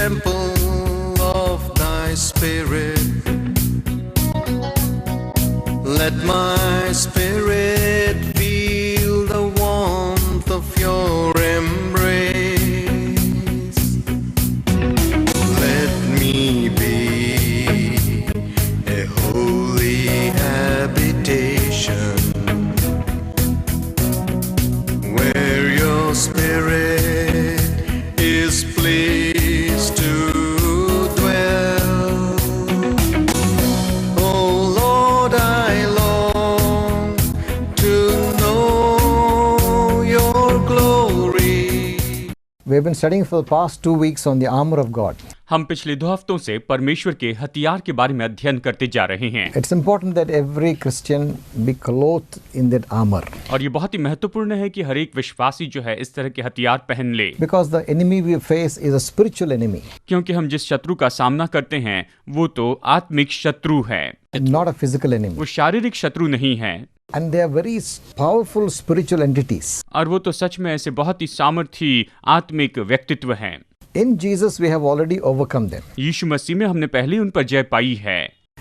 temple of thy spirit. Let my spirit feel the warmth of your embrace. Let me be a holy habitation where your spirit is pleased to dwell. Oh Lord, I long to know your glory. We've been studying for the past 2 weeks on the armor of God. हम पिछले 2 हफ्तों से परमेश्वर के हथियार के बारे में अध्ययन करते जा रहे हैं। It's important that every Christian be clothed in that armor. और ये बहुत ही महत्वपूर्ण है कि हर एक विश्वासी जो है इस तरह के हथियार पहन ले। Because the enemy we face is a spiritual enemy. क्योंकि हम जिस शत्रु का सामना करते हैं वो तो आत्मिक शत्रु है, Not a physical enemy. वो शारीरिक शत्रु नहीं है। And they are very powerful spiritual entities. और वो तो सच में ऐसे बहुत ही सामर्थी आत्मिक व्यक्तित्व हैं। In Jesus we have already overcome them. यीशु मसीह में हमने पहले उन पर जय पाई है।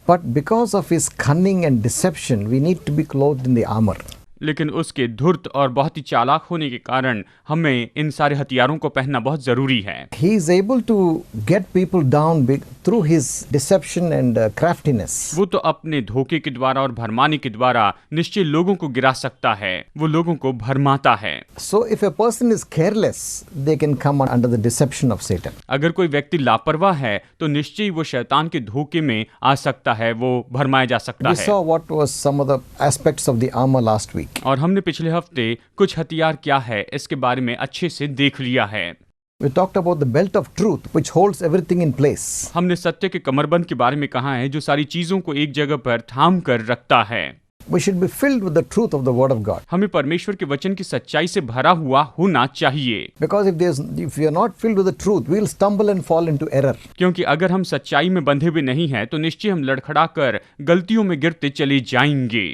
But because of his cunning and deception, we need to be clothed in the armor. लेकिन उसके धूर्त और बहुत ही चालाक होने के कारण हमें इन सारे हथियारों को पहनना बहुत जरूरी है। He is able to get people down through his deception and craftiness. वो तो अपने धोखे के द्वारा और भरमाने के द्वारा निश्चय लोगों को गिरा सकता है, वो लोगों को भरमाता है। So if a person is careless, they can come under the deception of Satan. अगर कोई व्यक्ति लापरवाह है तो निश्चय वो शैतान के धोखे में आ सकता है, वो भरमाया जा सकता We है। saw what was some of the aspects of the armor last week. और हमने पिछले हफ्ते कुछ हथियार क्या है इसके बारे में अच्छे से देख लिया है। We talked about the belt of truth, which holds everything in place. हमने सत्य के कमरबंद के बारे में कहा है जो सारी चीजों को एक जगह पर थाम कर रखता है। We should be filled with the truth of the word of God. हमें परमेश्वर के वचन की सच्चाई से भरा हुआ होना चाहिए। Because if we are not filled with the truth, we will stumble and fall into error. क्योंकि अगर हम सच्चाई में बंधे हुए नहीं हैं तो निश्चय हम लड़खड़ा कर गलतियों में गिरते चले जाएंगे।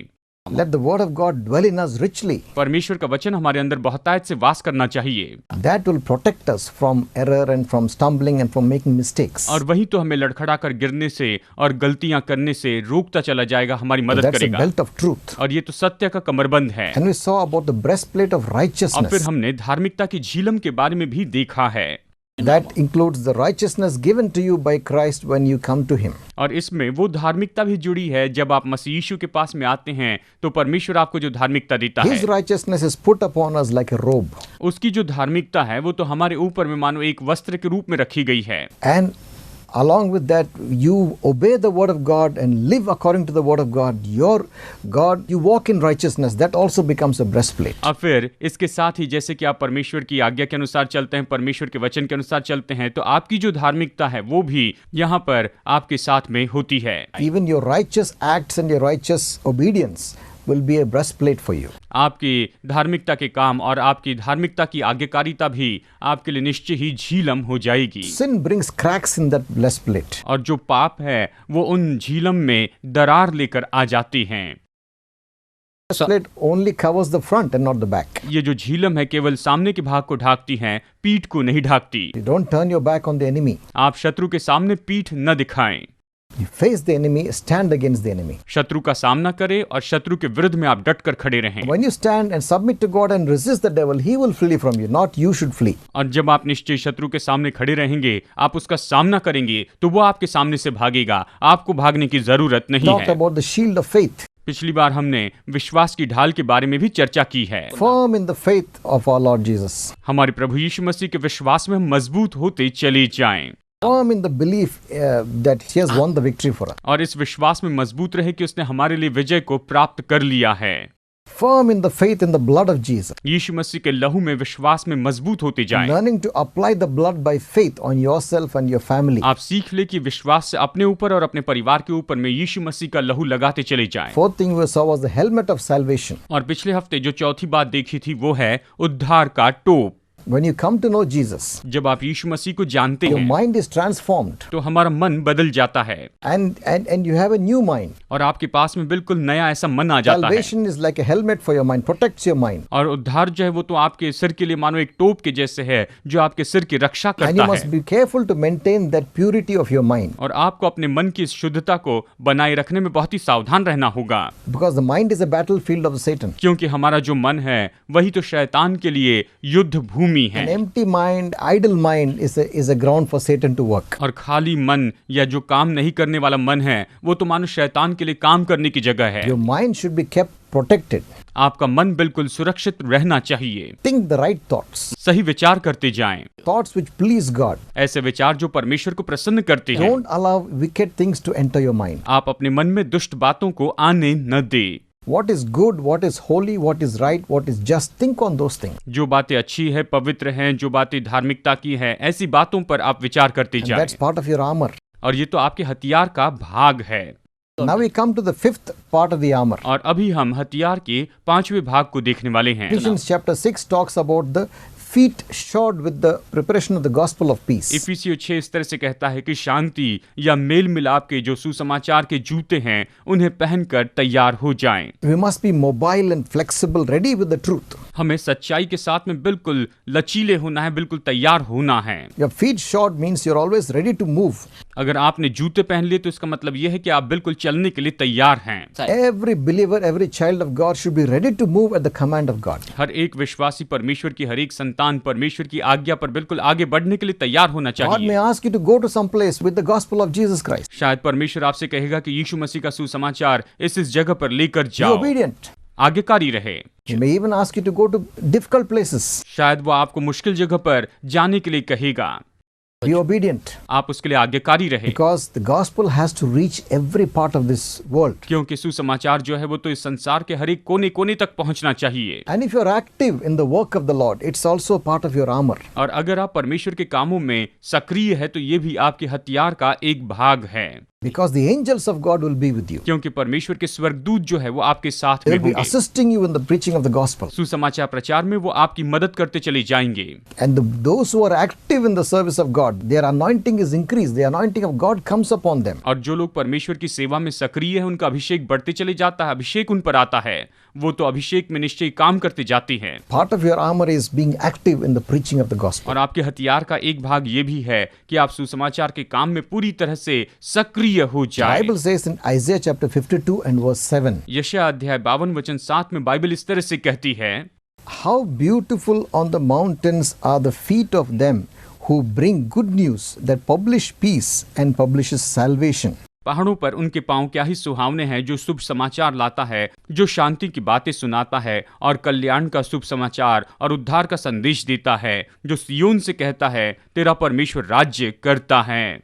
Let the word of God dwell in us richly. परमेश्वर का वचन हमारे अंदर बहुतायत से वास करना चाहिए। That will protect us from error and from stumbling and from making mistakes. और वही तो हमें लड़खड़ा कर गिरने से और गलतियां करने से रोकता चला जाएगा, हमारी मदद That's the करेगा। belt of truth. और ये तो सत्य का कमरबंद है। And we saw about the breastplate of और फिर righteousness. हमने धार्मिकता की झीलम के बारे में भी देखा है। That includes the righteousness given to you by Christ when you come to Him. और इसमें वो धार्मिकता भी जुड़ी है, जब आप मसीह यीशु के पास में आते हैं तो परमेश्वर आपको जो धार्मिकता देता है, His righteousness is put upon us like a robe. उसकी जो धार्मिकता है वो तो हमारे ऊपर में मानो एक वस्त्र के रूप में रखी गई है। And along with that, you obey the word of God and live according to the word of God. You walk in righteousness. That also becomes a breastplate. और फिर इसके साथ ही जैसे कि आप परमेश्वर की आज्ञा के अनुसार चलते हैं, परमेश्वर के वचन के अनुसार चलते हैं, तो आपकी जो धार्मिकता है वो भी यहाँ पर आपके साथ में होती है। Even your righteous acts and your righteous obedience will be a breastplate for you. आपकी धार्मिकता के काम और आपकी धार्मिकता की आज्ञाकारिता भी आपके लिए निश्चय ही झीलम हो जाएगी। Sin brings cracks in that breastplate. और जो पाप है वो उन झीलम में दरार लेकर आ जाती हैं। Breastplate only covers the front and not the back. ये जो झीलम है केवल सामने के भाग को ढाकती हैं, पीठ को नहीं ढाकती। You don't turn your back on the enemy. आप शत्रु के सामने पीठ न दिखाएं। You face the enemy, stand against the enemy. शत्रु का सामना करें और शत्रु के विरुद्ध में आप डट कर खड़े रहें। When you stand and submit to God and resist the devil, he will flee from you, not you should flee. और जब आप निश्चय शत्रु के सामने खड़े रहेंगे, आप उसका सामना करेंगे तो वो आपके सामने से भागेगा, आपको भागने की जरूरत नहीं Talked है। about the shield of faith. पिछली बार हमने विश्वास की ढाल के बारे में भी चर्चा की है। Firm in the faith of our Lord Jesus. हमारे प्रभु यीशु मसीह के विश्वास में हम मजबूत होते चले जाएं। Firm in the belief that He has won the victory for us. और इस विश्वास में मजबूत रहे कि उसने हमारे लिए विजय को प्राप्त कर लिया है। Firm in the faith in the blood of Jesus. यीशु मसीह के लहू में विश्वास में मजबूत होते जाएं। Learning to apply the blood by faith on yourself and your family. आप सीख ले कि विश्वास से अपने ऊपर और अपने परिवार के ऊपर में यीशु मसीह का लहू लगाते चले जाएं। Fourth thing we saw was the helmet of salvation. और पिछले हफ्ते जो चौथी बात देखी थी वो है उद्धार का टोप। When you come to know Jesus, जब आप यीशु मसीह को जानते your हैं mind is transformed तो हमारा मन बदल जाता है and you have a new mind. और आपके पास में बिल्कुल नया ऐसा मन आ जाता है। Salvation is like a helmet for your mind, protects your mind. और उद्धार जो है वो तो आपके सिर के लिए मानो एक टोप के जैसे है जो आपके सिर की रक्षा And you करता must है। be careful to maintain that purity of your mind, और आपको अपने मन की इस शुद्धता को बनाए रखने में बहुत ही सावधान रहना होगा, because the mind is a battlefield of Satan. क्योंकि हमारा जो मन है वही तो शैतान के लिए युद्ध भूमि An है। empty mind, idle mind is a ground for Satan to work. और खाली मन या जो काम नहीं करने वाला मन है वो तो मानो शैतान के लिए काम करने की जगह है। Your mind should be kept protected. आपका मन बिल्कुल सुरक्षित रहना चाहिए। Think the right thoughts, सही विचार करते जाएं, thoughts which please God. ऐसे विचार जो परमेश्वर को प्रसन्न करते हैं। Don't allow wicked things to enter your mind. आप अपने मन में दुष्ट बातों को आने न दे। What is good, what is holy, what is right, what is just, think on those things. जो बातें अच्छी है, पवित्र हैं, जो बातें धार्मिकता की है, ऐसी बातों पर आप विचार करते And जाएं। that's part of your armor. और ये तो आपके हथियार का भाग है। Now we come to the fifth part of the armor. और अभी हम हथियार के 5वें भाग को देखने वाले हैं। Ephesians chapter 6 talks about the feet shod with the preparation of the gospel of peace. इफिसियों 6 इस तरह से कहता है कि शांति या मेल मिलाप के जो सुसमाचार के जूते हैं उन्हें पहनकर तैयार हो जाएं। We must be mobile and flexible, ready with the truth. हमें सच्चाई के साथ में बिल्कुल लचीले होना है, बिल्कुल तैयार होना है। Your feet shod means you're always ready to move. अगर आपने जूते पहन लिए तो इसका मतलब यह है कि आप बिल्कुल चलने के लिए तैयार हैं। Every believer, every child of God should be ready to move at the command of God. हर एक विश्वासी परमेश्वर की हर एक संतान परमेश्वर की आज्ञा पर बिल्कुल आगे बढ़ने के लिए तैयार होना God may चाहिए। ask you to go to some place with the gospel of Jesus Christ. शायद परमेश्वर आपसे कहेगा कि यीशु मसीह का सुसमाचार इस जगह पर लेकर Be जाओ, obedient. आज्ञाकारी रहे। He may even ask you to go to difficult places. शायद वो आपको मुश्किल जगह पर जाने के लिए कहेगा, Be obedient. आप उसके लिए आज्ञाकारी रहे। Because the gospel has to reach every part of this world. क्योंकि सुसमाचार जो है वो तो इस संसार के हर एक कोने कोने तक पहुंचना चाहिए। And if you're active in the work of the Lord, it's also part of your armor. और अगर आप परमेश्वर के कामों में सक्रिय है तो ये भी आपके हथियार का एक भाग है। Because the angels of God will be with you. क्योंकि परमेश्वर के स्वर्गदूत जो है वो आपके साथ में They'll be होंगे। assisting you in the preaching of the gospel. सुसमाचार प्रचार में वो आपकी मदद करते चले जाएंगे। And those who are active in the service of God, their anointing is increased. The anointing of God comes upon them. और जो लोग परमेश्वर की सेवा में सक्रिय है उनका अभिषेक बढ़ते चले जाता है, अभिषेक उन पर आता है, वो तो अभिषेक में निश्चय काम करते जाते हैं। Part of your armor is being active in the preaching of the gospel. और आपके हथियार का एक भाग ये भी है कि आप सुसमाचार के काम में पूरी तरह से सक्रिय हो The जाए। Bible says in Isaiah chapter 52 and verse 7, यशायाह अध्याय 52 वचन 7 में बाइबल इस तरह से कहती है, How beautiful on the mountains are the feet of them who bring good news, that publish peace and publishes salvation. पहाड़ों पर उनके पांव क्या ही सुहावने हैं जो शुभ समाचार लाता है, जो शांति की बातें सुनाता है और कल्याण का शुभ समाचार और उद्धार का संदेश देता है, जो सियोन से कहता है तेरा परमेश्वर राज्य करता है।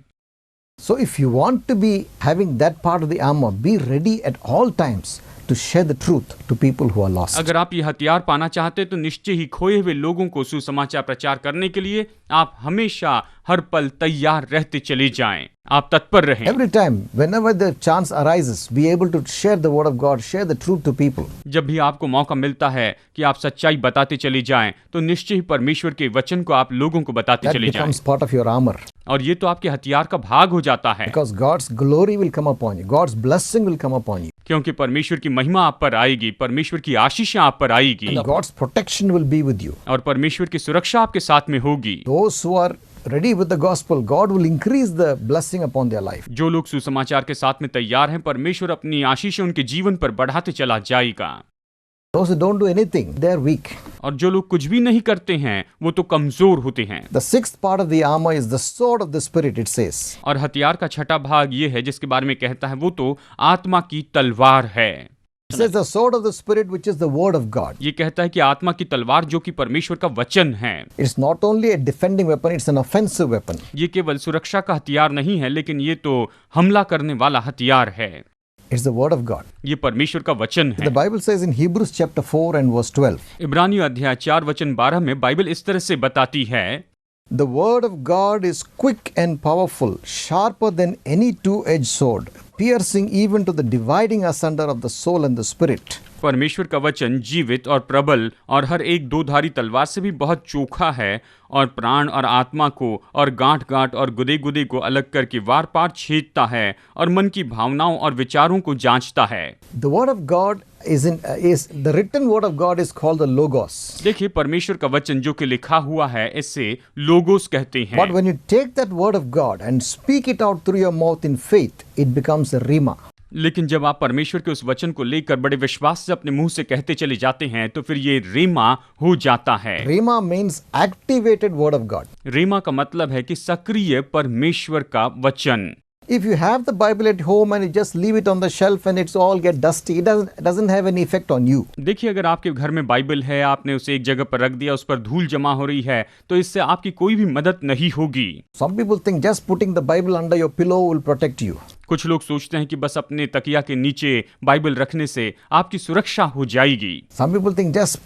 So if you want to be having that part of the armor, be ready at all times to share the truth to people who are lost. अगर आप ये हथियार पाना चाहते हैं तो निश्चय ही खोए हुए लोगों को सुसमाचार प्रचार करने के लिए आप हमेशा हर पल तैयार रहते चले जाएं, आप तत्पर रहें। Every time, whenever the chance arises, be able to share the word of God, share the truth to people. जब भी आपको मौका मिलता है कि आप सच्चाई बताते चले जाएं तो निश्चय ही परमेश्वर के वचन को आप लोगों को बताते That चले जाएं। becomes part of your armor. और ये तो आपके हथियार का भाग हो जाता है, Because God's glory will come upon you. God's blessing will come upon you. क्योंकि परमेश्वर की महिमा आप पर आएगी, परमेश्वर की आशीषें आप पर आएगी And God's protection will be with you. और परमेश्वर की सुरक्षा आपके साथ में होगी। Those who are ready with the gospel, God will increase the blessing upon their life. जो लोग सुसमाचार के साथ में तैयार हैं, परमेश्वर अपनी आशीषें उनके जीवन पर बढ़ाते चला जाएगा। Those who don't do anything, they are weak. और जो लोग कुछ भी नहीं करते हैं वो तो कमजोर होते हैं। The sixth part of the armor is the sword of the Spirit, it says. और हथियार का छठा भाग ये है जिसके बारे में कहता है वो तो आत्मा की तलवार है। It says the sword of the Spirit, which is the word of God. ये कहता है कि आत्मा की तलवार जो कि परमेश्वर का वचन है। It's not only a defending weapon, it's an offensive weapon. ये केवल सुरक्षा का हथियार नहीं है लेकिन ये तो हमला करने वाला हथियार है। It's the word of God. ये परमेश्वर का वचन है। The Bible says in Hebrews chapter 4 and verse 12, इब्रानियों अध्याय 4 वचन 12 में बाइबल इस तरह से बताती है, The word of God is quick and powerful, sharper than any two-edged sword, piercing even to the dividing asunder of the soul and the spirit, परमेश्वर का वचन जीवित और प्रबल और हर एक दोधारी तलवार से भी बहुत चोखा है और प्राण और आत्मा को और गांठ गांठ और गुदे गुदे को अलग करके वार पार छेदता है और मन की भावनाओं और विचारों को जांचता है। The word of God is the written word of God is called the logos. देखिए, परमेश्वर का वचन जो कि लिखा हुआ है इसे लोगोस कहते हैं। But when you take that word of God and speak it out through your mouth in faith, it becomes a rhema. लेकिन जब आप परमेश्वर के उस वचन को लेकर बड़े विश्वास से अपने मुंह से कहते चले जाते हैं तो फिर ये रीमा हो जाता है। Rhema means activated word of God. Reema का मतलब है कि सक्रिय परमेश्वर का वचन। If you have the Bible at home and you just leave it on the shelf and it's all get dusty, it doesn't have any effect on you. देखिए, अगर आपके घर में बाइबल है, आपने उसे एक जगह पर रख दिया, उस पर धूल जमा हो रही है, तो इससे आपकी कोई भी मदद नहीं होगी। Some people think just putting the Bible under your pillow will protect you. कुछ लोग सोचते हैं कि बस अपने तकिया के नीचे बाइबल रखने से आपकी सुरक्षा हो जाएगी। Some people think just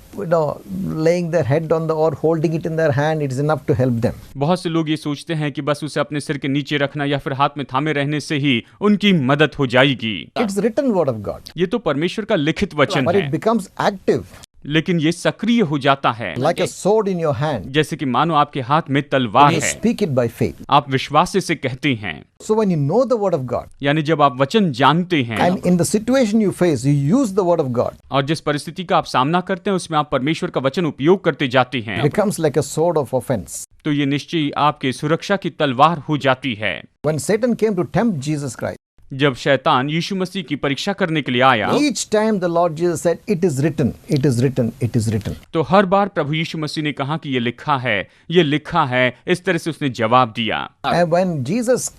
laying their head on or holding it in their hand, it is enough to help them. बहुत से लोग ये सोचते हैं कि बस उसे अपने सिर के नीचे रखना या फिर हाथ में थामे रहने से ही उनकी मदद हो जाएगी। It's written word of God. ये तो परमेश्वर का लिखित वचन But है, it becomes active, लेकिन ये सक्रिय हो जाता है, like a sword in your hand. जैसे कि मानो आपके हाथ में तलवार You है। speak it by faith. आप विश्वास से इसे कहते हैं, So when you know the word of God, यानी जब आप वचन जानते हैं and in the situation you face, you use the word of God, और जिस परिस्थिति का आप सामना करते हैं उसमें आप परमेश्वर का वचन उपयोग करते जाते हैं, it becomes like a sword of offense. तो ये निश्चय आपके सुरक्षा की तलवार हो जाती है। When Satan came to tempt Jesus Christ, जब शैतान यीशु मसीह की परीक्षा करने के लिए आया, each time the Lord Jesus said, "It is written, it is written, it is written." तो हर बार प्रभु यीशु मसीह ने कहा कि ये लिखा है, ये लिखा है। इस तरह से उसने जवाब दिया। And when Jesus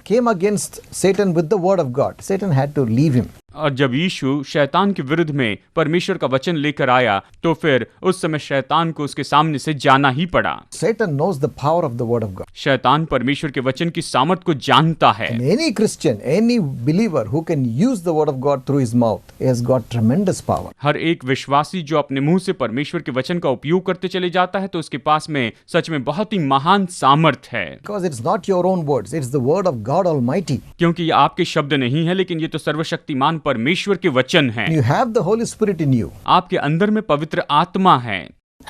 came against Satan with the word of God, Satan had to leave him. और जब यीशु शैतान के विरुद्ध में परमेश्वर का वचन लेकर आया तो फिर उस समय शैतान को उसके सामने से जाना ही पड़ा। Satan knows the power of the word of God. शैतान परमेश्वर के वचन की सामर्थ को जानता है। And any Christian, any believer who can use the word of God through his mouth has got tremendous power. हर एक विश्वासी जो अपने मुंह से परमेश्वर के वचन का उपयोग करते चले जाता है तो उसके पास में सच में बहुत ही महान सामर्थ है। Because it's not your own words, it's the word of God Almighty. क्योंकि ये आपके शब्द नहीं है, लेकिन ये तो सर्वशक्तिमान परमेश्वर के वचन हैं। You have the Holy Spirit in you. आपके अंदर में पवित्र आत्मा है।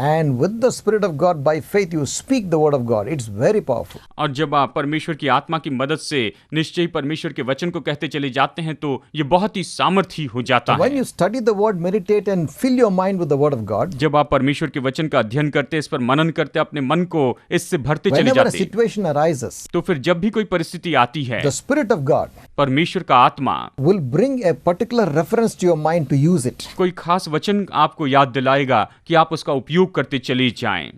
And with the Spirit of God, by faith, you speak the word of God. It's very powerful. और जब आप परमेश्वर की आत्मा की मदद से निश्चय परमेश्वर के वचन को कहते चले जाते हैं तो ये बहुत ही सामर्थी हो जाता When है। you study the word, meditate and fill your mind with the word of God, जब आप परमेश्वर के वचन का अध्ययन करते, इस पर मनन करते, अपने मन को इससे भरते चले whenever a जाते, situation arises, तो फिर जब भी कोई परिस्थिति आती है, the Spirit of God परमेश्वर का आत्मा will bring a particular reference to your mind to use it. कोई खास वचन आपको याद दिलाएगा कि आप उसका उपयोग करते चले जाएं।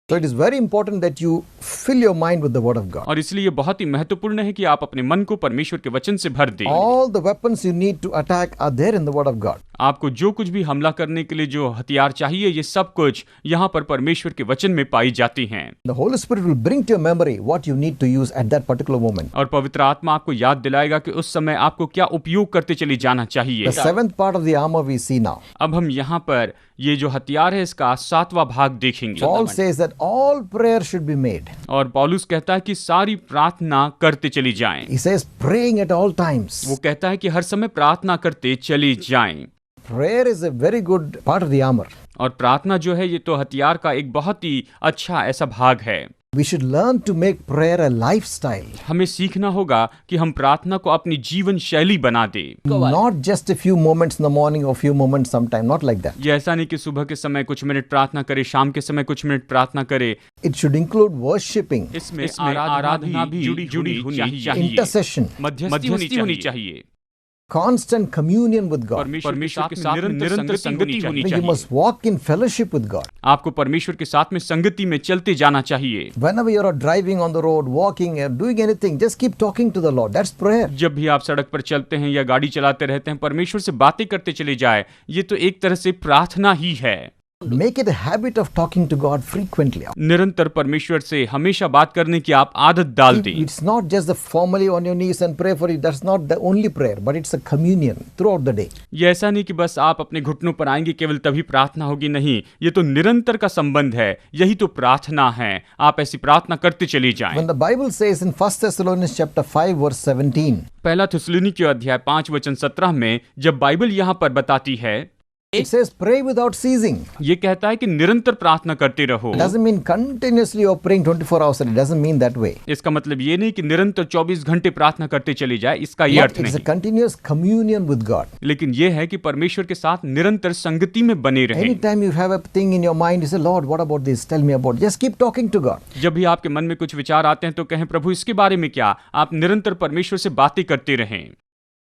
So it is very important that you fill your mind with the word of God. और इसलिए ये बहुत ही महत्वपूर्ण है कि आप अपने मन को परमेश्वर के वचन से भर दें। All the weapons you need to attack are there in the word of God. आपको जो कुछ भी हमला करने के लिए जो हथियार चाहिए, ये सब कुछ यहाँ पर परमेश्वर के वचन में पाई जाती हैं। The Holy Spirit will bring to your memory what you need to use at that particular moment. और पवित्र आत्मा आपको याद दिलाएगा कि उस समय आपको क्या उपयोग करते चले जाना चाहिए। The seventh part of the armor we see now. अब हम यहाँ पर ये जो हथियार है इसका 7वां भाग देखेंगे। Paul says that all prayer should be made. और पौलुस कहता है कि सारी प्रार्थना करते चली जाएं। He says praying at all times. वो कहता है कि हर समय प्रार्थना करते चली जाएं। Prayer is a very good part of the armor. और प्रार्थना जो है ये तो हथियार का एक बहुत ही अच्छा ऐसा भाग है। We should learn to make prayer a lifestyle. हमें सीखना होगा कि हम प्रार्थना को अपनी जीवन शैली बना दे। Not just a few moments in the morning or few moments sometime, not like that. ये ऐसा नहीं कि सुबह के समय कुछ मिनट प्रार्थना करे, शाम के समय कुछ मिनट प्रार्थना करे। It should include worshipping, इसमें आराधना भी जुड़ी होनी चाहिए, intercession, मध्यस्थी होनी चाहिए, constant communion with God. परमेश्वर के साथ निरंतर संगति होनी You चाहिए। must walk in fellowship with God. आपको परमेश्वर के साथ में संगति में चलते जाना चाहिए। Whenever you are driving on the road, walking, or doing anything, just keep talking to the Lord. That's prayer. जब भी आप सड़क पर चलते हैं या गाड़ी चलाते रहते हैं, परमेश्वर से बातें करते चले जाए, ये तो एक तरह से प्रार्थना ही है। Make it a habit of talking to God frequently. निरंतर परमेश्वर से हमेशा बात करने की आप आदत डाल दें। It's not just the formally on your knees and pray for it. That's not the only prayer, but it's a communion throughout the day. ये ऐसा नहीं कि बस आप अपने घुटनों पर आएंगे केवल तभी प्रार्थना होगी, नहीं, ये तो निरंतर का संबंध है, यही तो प्रार्थना है। आप ऐसी प्रार्थना करते चले जाएं। When the Bible says in 1 Thessalonians chapter 5 verse 17, पहला थिस्सलुनीकियों अध्याय 5 वचन 17 में जब बाइबल यहाँ पर बताती है, It says pray without ceasing. ये कहता है कि निरंतर प्रार्थना करते रहो। It doesn't mean continuously you're praying 24 hours a day. It doesn't mean that way. इसका मतलब ये नहीं कि निरंतर 24 घंटे प्रार्थना करते चले जाए, इसका ये अर्थ But it's a नहीं। continuous communion with God. लेकिन ये है कि परमेश्वर के साथ निरंतर संगति में बने रहें। Anytime you have a thing in your mind, you say, Lord, what about this? Tell me about it. Just keep talking to God. जब भी आपके मन में कुछ विचार आते हैं तो कहें प्रभु इसके बारे में क्या, आप निरंतर परमेश्वर से बातें करते रहें।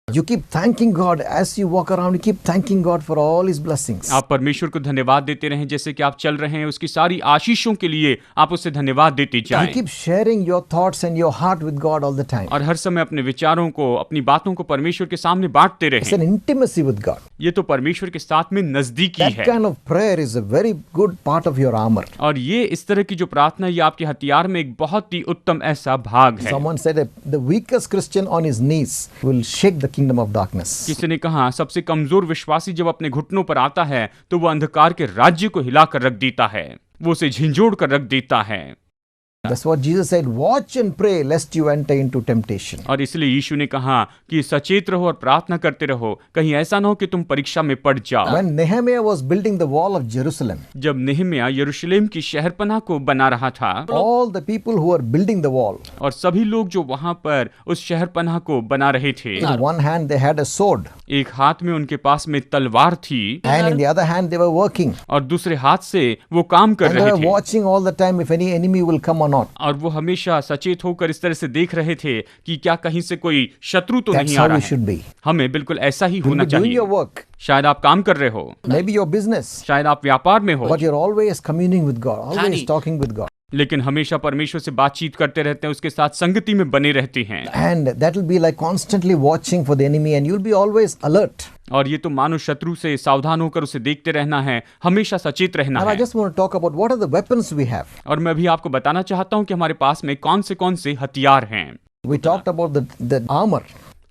You keep thanking God as you walk around. You keep thanking God for all His blessings. आप परमेश्वर को धन्यवाद देते रहें, जैसे कि आप चल रहे हैं उसकी सारी आशीषों के लिए आप उसे धन्यवाद देते You जाएं। keep sharing your thoughts and your heart with God all the time. और हर समय अपने विचारों को, अपनी बातों को परमेश्वर के सामने बांटते It's रहें। an intimacy with God. ये तो परमेश्वर के साथ में नजदीकी That है। kind of prayer is a very good part of your armor. और ये इस तरह की जो प्रार्थना, ये आपके हथियार में एक बहुत ही उत्तम ऐसा भाग है। Someone said that the weakest Christian on his knees will shake the kingdom of darkness. किसी ने कहा सबसे कमजोर विश्वासी जब अपने घुटनों पर आता है तो वो अंधकार के राज्य को हिलाकर रख देता है, वो उसे झिंझोड़ कर रख देता है। That's what Jesus said. Watch and pray lest you enter into temptation. और इसलिए यीशु ने कहा कि सचेत रहो और प्रार्थना करते रहो, कहीं ऐसा ना हो कि तुम परीक्षा में पड़ जाओ। When Nehemiah was building the wall of Jerusalem, जब नेहम्याह यरूशलेम की शहरपनाह को बना रहा था, all the people who were building the wall, और सभी लोग जो वहां पर उस शहरपनाह को बना रहे थे, in one hand they had a sword, एक हाथ में उनके पास में तलवार थी and in the other hand they were working. और दूसरे हाथ से वो काम कर And they रहे were थे। watching all the time if any enemy will come or not. और वो हमेशा सचेत होकर इस तरह से देख रहे थे कि क्या कहीं से कोई शत्रु तो That's नहीं आ how रहा we है। should be. हमें बिल्कुल ऐसा ही You'll होना be doing चाहिए। your work, शायद आप काम कर रहे हो, maybe your business, शायद आप व्यापार में हो, but you're always communing with God, always talking with God. लेकिन हमेशा परमेश्वर से बातचीत करते रहते हैं, उसके साथ संगति में बने रहते हैं। And that will be like constantly watching for the enemy, and you'll be always alert. और ये तो मानो शत्रु से सावधान होकर उसे देखते रहना है, हमेशा सचेत रहना And I है। just want to talk about what are the weapons we have. और मैं भी आपको बताना चाहता हूँ कि हमारे पास में कौन से हथियार हैं। We talked about the armor,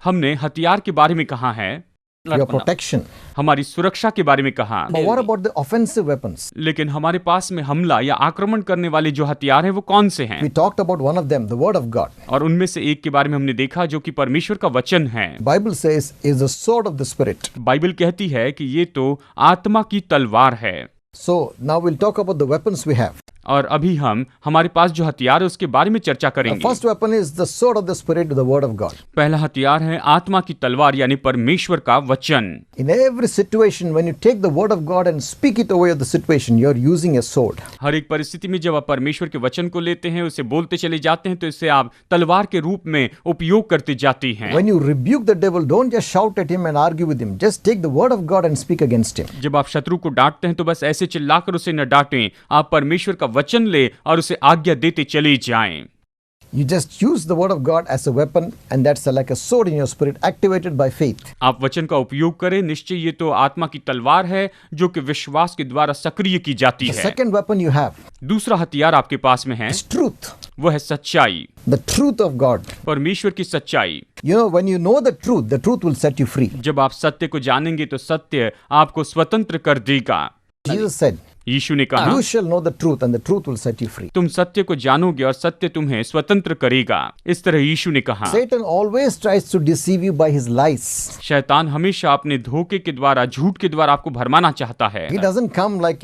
हमने हथियार के बारे में कहा है, your protection. हमारी सुरक्षा के बारे में कहा, But what about the offensive weapons? लेकिन हमारे पास में हमला या आक्रमण करने वाले जो हथियार हैं वो कौन से हैं? We talked about one of them, the word of God. और उनमें से एक के बारे में हमने देखा जो कि परमेश्वर का वचन है। Bible says is the sword of the spirit. Bible कहती है कि ये तो आत्मा की तलवार है। So now we'll talk about the weapons we have. और अभी हम हमारे पास जो हथियार है उसके बारे में चर्चा The करेंगे। first weapon is the sword of the spirit, the word of God. पहला हथियार है आत्मा की तलवार यानी परमेश्वर का वचन। In every situation, when you take the word of God and speak it over the situation, you're using a sword. हर एक परिस्थिति में जब आप परमेश्वर के वचन को लेते हैं, उसे बोलते चले जाते हैं, तो इससे आप तलवार के रूप में उपयोग करते जाती हैं। When you rebuke the devil, don't just shout at him and argue with him. Just take the word of God and speak against him. जब आप शत्रु को डांटते हैं तो बस ऐसे चिल्लाकर उसे न डांटें, आप परमेश्वर का वचन ले और उसे आज्ञा देते चले जाएं। You just use the word of God as a weapon, and that's like a sword in your spirit, activated by faith. आप वचन का उपयोग करें, निश्चय ये तो आत्मा की तलवार है जो कि विश्वास के द्वारा सक्रिय की जाती The है। second weapon you have दूसरा हथियार आपके पास में है, is truth, वो है सच्चाई, the truth of God. परमेश्वर की सच्चाई। You know, when you know the truth will set you free. जब आप सत्य को जानेंगे तो सत्य आपको स्वतंत्र कर देगा। Jesus said, यीशु ने कहा, you shall know the truth, and the truth will set you free. तुम सत्य को जानोगे और सत्य तुम्हें स्वतंत्र करेगा। इस तरह यीशु ने कहा। Satan always tries to deceive you by his lies. शैतान हमेशा अपने धोखे के द्वारा, झूठ के द्वारा आपको भरमाना चाहता है। He doesn't come like,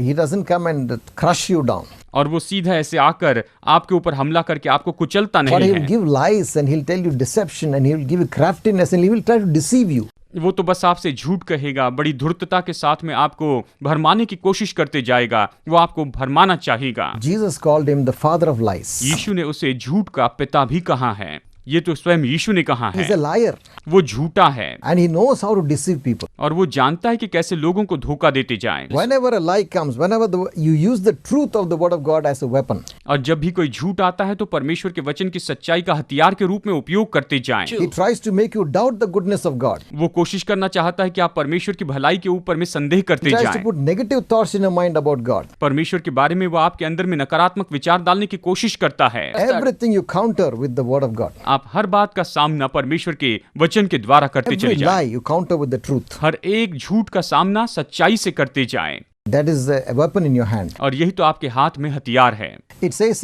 he doesn't come and crush you down. और वो सीधा ऐसे आकर आपके ऊपर हमला करके आपको कुचलता But नहीं he'll है। give lies, and he'll tell you deception, and he'll give you craftiness, and he will try to deceive you. वो तो बस आपसे झूठ कहेगा, बड़ी धूर्तता के साथ में आपको भरमाने की कोशिश करते जाएगा, वो आपको भरमाना चाहेगा। Jesus called him the father of lies. यीशु ने उसे झूठ का पिता भी कहा है। ये तो स्वयं यीशु ने कहा He's a है। liar, वो झूठा है and he knows how to deceive people. और वो जानता है कि कैसे लोगों को धोखा देते जाएं। Whenever a lie comes, whenever you use the truth of the word of God as a weapon, और जब भी कोई झूठ आता है तो परमेश्वर के वचन की सच्चाई का हथियार के रूप में उपयोग करते जाएं। he tries to make you doubt the goodness of God. वो कोशिश करना चाहता है कि आप परमेश्वर की भलाई के ऊपर में संदेह He करते tries to जाएं। put negative thoughts in your mind about God. परमेश्वर के बारे में वो आपके अंदर में नकारात्मक विचार डालने की कोशिश करता है। Everything you counter with the word of God. आप हर बात का सामना परमेश्वर के वचन के द्वारा करते Every चले जाएं। lie you counter with the truth. हर एक झूठ का सामना सच्चाई से करते जाएं। That is a weapon in your hand. और यही तो आपके हाथ में हथियार है। It says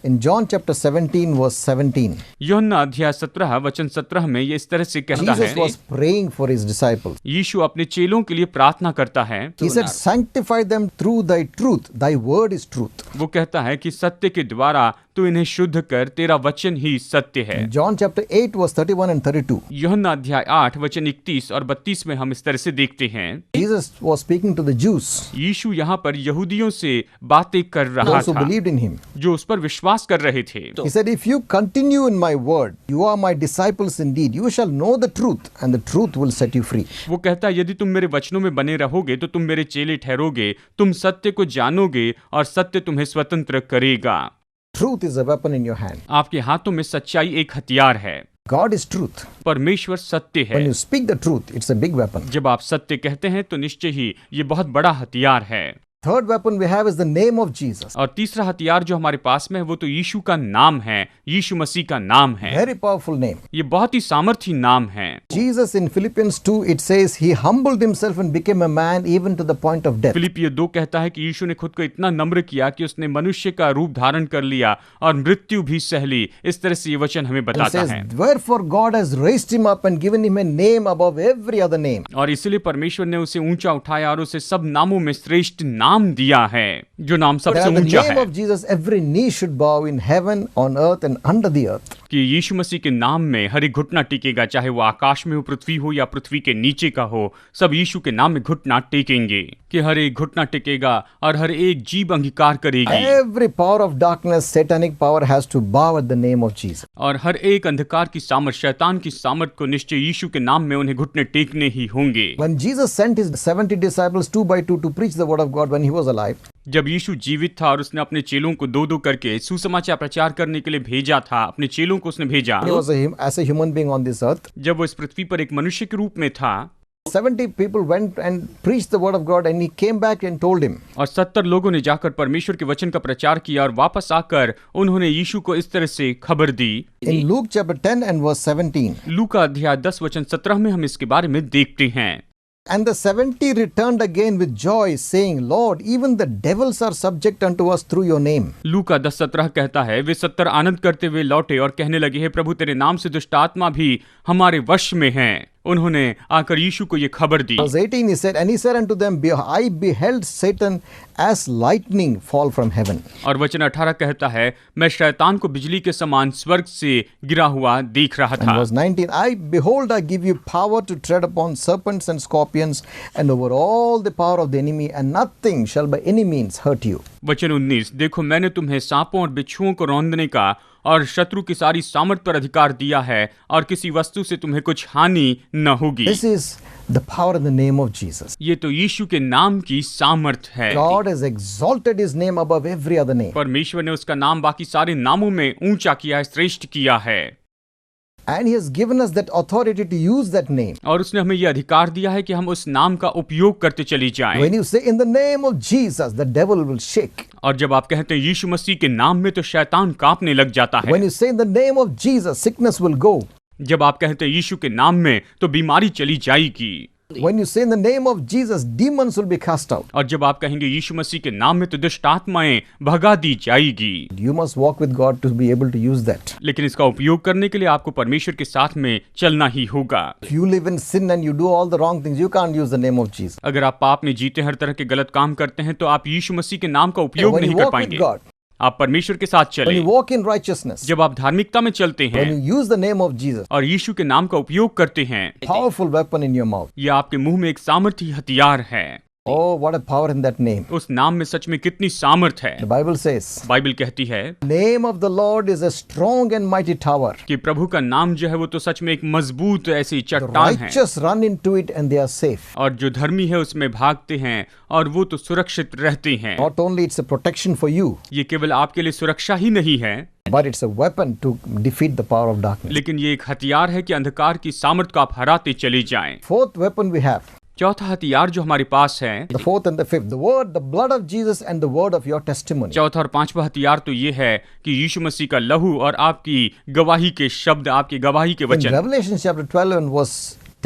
In John chapter 17 verse 17, यूहन्ना अध्याय 17 वचन 17 में ये इस तरह से कहता Jesus है, was praying for his disciples. यीशु अपने चेलों के लिए प्रार्थना करता है। He said, sanctify them through thy truth. Thy word is truth. वो कहता है कि सत्य के द्वारा तू इन्हें शुद्ध कर, तेरा वचन ही सत्य है। John chapter 8 verse 31 and 32. यूहन्ना अध्याय 8 वचन 31 और 32 में हम इस तरह से देखते हैं, Jesus was speaking to the Jews, यीशु यहाँ पर यहूदियों से बातें कर रहा those who था believed in him. जो उस पर विश्वास कर रहे थे। He said, if you continue in my word, you are my disciples indeed. You shall know the truth, and the truth will set you free. वो कहता है, यदि तुम मेरे वचनों में बने रहोगे तो तुम मेरे चेले ठहरोगे, तुम सत्य को जानोगे और सत्य तुम्हें स्वतंत्र करेगा। Truth is a weapon in your hand. आपके हाथों में सच्चाई एक हथियार है। God is truth. परमेश्वर सत्य है। When you speak the truth, it's a big weapon. जब आप सत्य कहते हैं तो निश्चय ही ये बहुत बड़ा हथियार है। Third weapon we have is the name of Jesus. और तीसरा हथियार जो हमारे पास में है वो तो यीशु का नाम है, यीशु मसीह का नाम है। Very powerful name. ये बहुत ही सामर्थी नाम है। Jesus in Philippians 2, it says, he humbled himself and became a man even to the point of death. फिलिपियो 2 कहता है कि यीशु ने खुद को इतना नम्र किया कि उसने मनुष्य का रूप धारण कर लिया और मृत्यु भी सह ली। इस तरह से ये वचन हमें It बताता says, है। wherefore God has raised him up and given him a name above every other name. और इसलिए परमेश्वर ने उसे ऊंचा उठाया और उसे सब नामों में श्रेष्ठ नाम दिया है, जो नाम That सबसे at the ऊंचा name है। of Jesus, every knee should bow in heaven, on earth and under the earth. कि यीशु मसीह के नाम में हर एक घुटना टिकेगा, चाहे वो आकाश में हो, पृथ्वी हो या पृथ्वी के नीचे का हो, सब यीशु के नाम में घुटना टेकेंगे। कि हर एक घुटना टिकेगा और हर एक जीभ अंगीकार करेगी। Every power of darkness, satanic power, has to bow at the name of Jesus. और हर एक अंधकार की सामर्थ, शैतान की सामर्थ को निश्चय यीशु के नाम में उन्हें घुटने टेकने ही होंगे। When Jesus sent his 70 disciples 2 by 2 to preach the word of God when he was alive, जब यीशु जीवित था और उसने अपने चेलों को दो दो करके सुसमाचार प्रचार करने के लिए भेजा था, अपने चेलों को उसने भेजा। he was as a human being on this earth. जब वो इस पृथ्वी पर एक मनुष्य के रूप में था, 70 people went and preached the word of God, and he came back and told him, और 70 लोगों ने जाकर परमेश्वर के वचन का प्रचार किया और वापस आकर उन्होंने यीशु को इस तरह से खबर दी। in Luke chapter 10 and verse 17, लूका अध्याय 10 वचन 17 में हम इसके बारे में देखते हैं। and the 70 returned again with joy, saying, Lord, even the devils are subject unto us through your name. लूका 10:17 कहता है, वे 70 आनंद करते हुए लौटे और कहने लगे, हे प्रभु, तेरे नाम से दुष्ट आत्मा भी हमारे वश में हैं। उन्होंने आकर यीशु को ये खबर दी। Verse 18 he said, and he said unto them, I beheld Satan as lightning fall from heaven. और वचन 18 कहता है, मैं शैतान को बिजली के समान स्वर्ग से गिरा हुआ देख रहा And था। verse 19, behold, I give you power to tread upon serpents and scorpions and over all the power of the enemy, and nothing shall by any means hurt you. वचन 19, देखो मैंने तुम्हें सांपों और बिच्छुओं को रौंदने का और शत्रु की सारी सामर्थ पर अधिकार दिया है और किसी वस्तु से तुम्हें कुछ हानि न होगी। This is the power in the name of Jesus. ये तो यीशु के नाम की सामर्थ है। God has exalted his name above every other name. परमेश्वर ने उसका नाम बाकी सारे नामों में ऊंचा किया है, श्रेष्ठ किया है। And he has given us that authority to use that name. और उसने हमें यह अधिकार दिया है कि हम उस नाम का उपयोग करते चले जाएं। When you say in the name of Jesus, the devil will shake. और जब आप कहते हैं यीशु मसीह के नाम में, तो शैतान कांपने लग जाता है। When you say in the name of Jesus, sickness will go. जब आप कहते हैं यीशु के नाम में, तो बीमारी चली जाएगी। When you say in the name of Jesus, demons will be cast out. और जब आप कहेंगे यीशु मसीह के नाम में, तो दुष्ट आत्माएं भगा दी जाएगी। You must walk with God to be able to use that. लेकिन इसका उपयोग करने के लिए आपको परमेश्वर के साथ में चलना ही होगा। If you live in sin and you do all the wrong things, you can't use the name of Jesus. अगर आप पाप में जीते, हर तरह के गलत काम करते हैं, तो आप यीशु मसीह के नाम का उपयोग When नहीं you कर walk with पाएंगे। God, आप परमेश्वर के साथ when चलें। you walk in righteousness, जब आप धार्मिकता में चलते when हैं you use the name of Jesus, और यीशु के नाम का उपयोग करते हैं, powerful weapon in your mouth. यह आपके मुंह में एक सामर्थी हथियार है। Oh, what a power in that name. उस नाम में सच में कितनी सामर्थ है। The Bible says, बाइबल कहती है name of the Lord is a strong and mighty tower. कि प्रभु का नाम जो है वो तो सच में एक मजबूत ऐसी The चट्टान है, righteous run into it and they are safe. और जो धर्मी है उसमें भागते हैं और वो तो सुरक्षित रहते हैं। Not only it's a protection for you, ये केवल आपके लिए सुरक्षा ही नहीं है, but it's a weapon to defeat the power of darkness. लेकिन ये एक हथियार है कि अंधकार की सामर्थ को आप हराते चले जाएं। Fourth weapon we have, चौथा हथियार जो हमारे पास है, the fourth and the fifth, the word, the blood of Jesus and the word of your testimony. चौथा और पांचवा हथियार तो ये है कि यीशु मसीह का लहू और आपकी गवाही के शब्द, आपकी गवाही के In वचन। Revelation chapter 12 and verse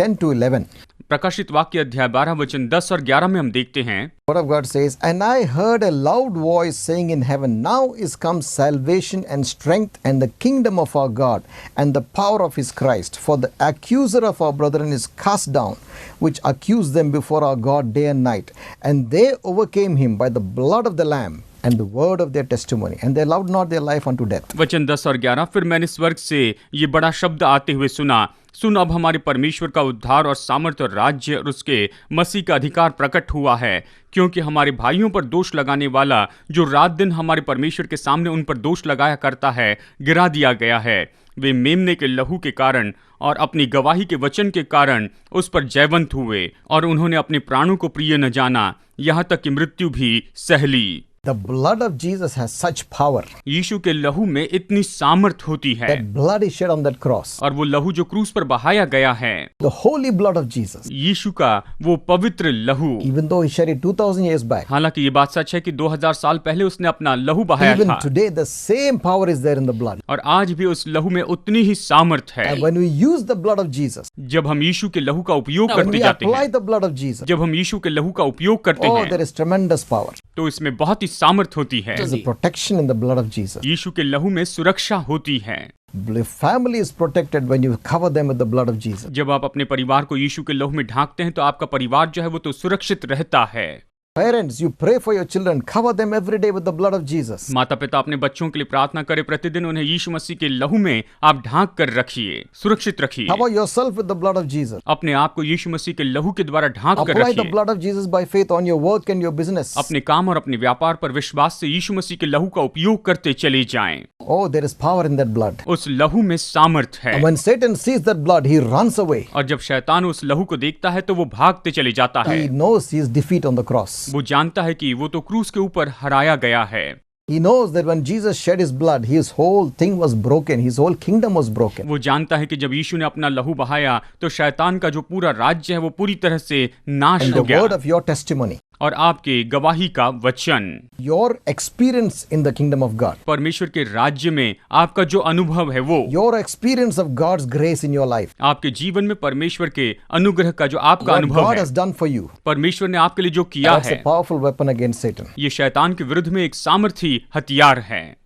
10 to 11, प्रकाशित वाक्य अध्याय 12 वचन 10 और 11 में हम देखते हैं, Word of God says, "And I heard a loud voice saying in heaven, Now is come salvation and strength and the kingdom of our God and the power of his Christ. For the accuser of our brethren is cast down, which accused them before our God day and night. And they overcame him by the blood of the Lamb and the word of their testimony, and they loved not their life unto death." वचन 10 और 11, फिर मैंने स्वर्ग से ये बड़ा शब्द आते हुए सुना, सुन अब हमारे परमेश्वर का उद्धार और सामर्थ्य और राज्य और उसके मसीह का अधिकार प्रकट हुआ है, क्योंकि हमारे भाइयों पर दोष लगाने वाला जो रात दिन हमारे परमेश्वर के सामने उन पर दोष लगाया करता है, गिरा दिया गया है। वे मेमने के लहू के कारण और अपनी गवाही के वचन के कारण उस पर जयवंत हुए, और उन्होंने अपने प्राणों को प्रिय न जाना, यहाँ तक कि मृत्यु भी सह ली। The blood of Jesus has such power. यीशु के लहू में इतनी सामर्थ होती है, That blood is shed on that cross. और वो लहू जो क्रूस पर बहाया गया है, The holy blood of Jesus. यीशु का वो पवित्र लहू, Even though he shed it 2000 years back, हालांकि ये बात सच है कि 2000 साल पहले उसने अपना लहू बहाया even था, today the same power is there in the blood. और आज भी उस लहू में उतनी ही सामर्थ है। And when we use the blood of Jesus, जब हम यीशु के लहू का उपयोग when करते we जाते apply हैं, the blood of Jesus, जब हम यीशु के लहू का उपयोग करते oh, हैं, there is tremendous power. तो इसमें बहुत ही सामर्थ होती है। There's a protection in the blood of Jesus. यीशु के लहू में सुरक्षा होती है। The family is protected when you cover them with the blood of Jesus. जब आप अपने परिवार को यीशु के लहू में ढांकते हैं, तो आपका परिवार जो है वो तो सुरक्षित रहता है। Parents, you pray for your children, cover them every day with the blood of Jesus. माता पिता अपने बच्चों के लिए प्रार्थना करें, प्रतिदिन उन्हें यीशु मसीह के लहू में आप ढांक कर रखिए, सुरक्षित रखिए। Cover yourself with the blood of Jesus. अपने आप को यीशु मसीह के लहू के द्वारा ढांक कर Apply the रखिए। blood of Jesus by faith on your work and your business. अपने काम और अपने व्यापार पर विश्वास से यीशु मसीह के लहू का उपयोग करते चले जाएं। Oh, there is power in that blood. उस लहू में सामर्थ है, And when Satan sees that blood, he runs away. और जब शैतान उस लहू को देखता है तो वो भागते चले जाता है। He knows his defeat on the cross. वो जानता है कि वो तो क्रूस के ऊपर हराया गया है। He knows that when Jesus shed his blood, his whole thing was broken. His whole kingdom was broken. वो जानता है कि जब यीशु ने अपना लहू बहाया तो शैतान का जो पूरा राज्य है वो पूरी तरह से नाश And हो the गया, word of your testimony, और आपके गवाही का वचन, your experience in the kingdom of God, परमेश्वर के राज्य में आपका जो अनुभव है, वो your experience of God's grace in your life, आपके जीवन में परमेश्वर के अनुग्रह का जो आपका what अनुभव God है, has done for you, परमेश्वर ने आपके लिए जो किया that's a है, powerful weapon against Satan. ये शैतान के विरुद्ध में एक सामर्थी हथियार है।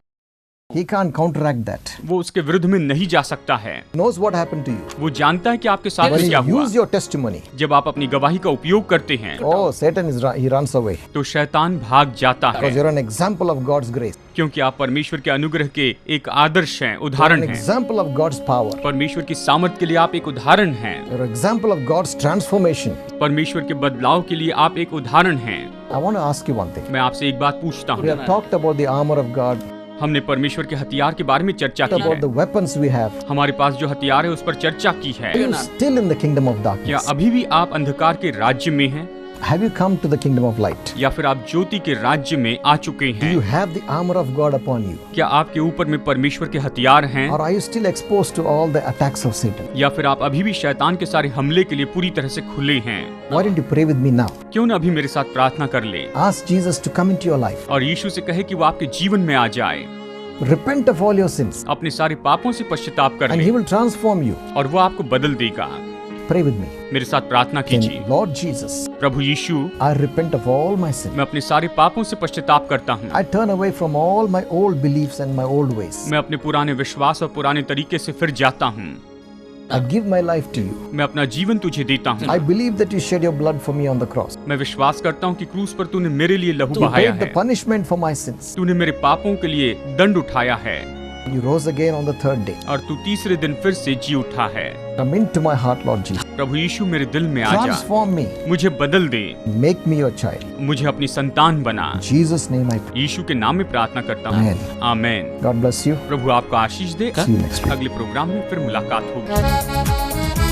He can't counteract that. वो उसके विरुद्ध में नहीं जा सकता है। He knows what happened to you. वो जानता है कि आपके साथ When क्या you हुआ। use your testimony, जब आप अपनी गवाही का उपयोग करते हैं oh, Satan he runs away. तो शैतान भाग जाता Because है, you're an example of God's grace. क्योंकि आप परमेश्वर के अनुग्रह के एक आदर्श हैं, You're उदाहरण an हैं। example of God's power. परमेश्वर की सामर्थ के लिए आप एक उदाहरण हैं। You're an example of God's transformation. परमेश्वर के बदलाव के लिए आप एक उदाहरण हैं। I want to ask you one thing. मैं आपसे एक बात पूछता We हूँ, have talked about the armor of God, हमने परमेश्वर के हथियार के बारे में चर्चा की about the है, weapons we have. हमारे पास जो हथियार है उस पर चर्चा की है। Are you still in the kingdom of क्या darkness? अभी भी आप अंधकार के राज्य में हैं, Have you come to the kingdom of light? या फिर आप ज्योति के राज्य में आ चुके Do you हैं? have the armor of God upon you? क्या आपके ऊपर में परमेश्वर के हथियार हैं, Or are you still exposed to all the attacks of Satan? या फिर आप अभी भी शैतान के सारे हमले के लिए पूरी तरह से खुले हैं? Why don't you pray with me now? क्यों ना अभी मेरे साथ प्रार्थना कर ले Ask Jesus to come into your life. और यीशु से कहे कि वो आपके जीवन में आ जाए, Repent of all your sins, अपने सारे पापों से पश्चाताप कर and ले, He will transform you. और वो आपको बदल देगा। Pray with me. मेरे साथ प्रार्थना कीजिए। Then, Lord Jesus, Prabhu Yeshu, I repent of all my sin. मैं अपने सारे पापों से पश्चाताप करता हूँ। I turn away from all my old beliefs and my old ways. मैं अपने पुराने विश्वास और पुराने तरीके से फिर जाता हूँ। I give my life to you. मैं अपना जीवन तुझे देता हूँ। I believe that you shed your blood for me on the cross. मैं विश्वास करता हूँ कि क्रूस पर तूने मेरे लिए लहू You बहाया paid the है, punishment for my sins. तूने मेरे पापों के लिए दंड उठाया है, You rose again on the third day. और तू तीसरे दिन फिर से जी उठा है। Come into my heart, Lord Jesus. प्रभु यीशु, मेरे दिल में आ जा, Transform me. मुझे बदल दे, Make me your child. मुझे अपनी संतान बना। In Jesus' name I pray. यीशु के नाम में प्रार्थना करता हूँ, Amen. Amen. God bless you. प्रभु आपको आशीष दे। See you next week. अगले प्रोग्राम में फिर मुलाकात होगी।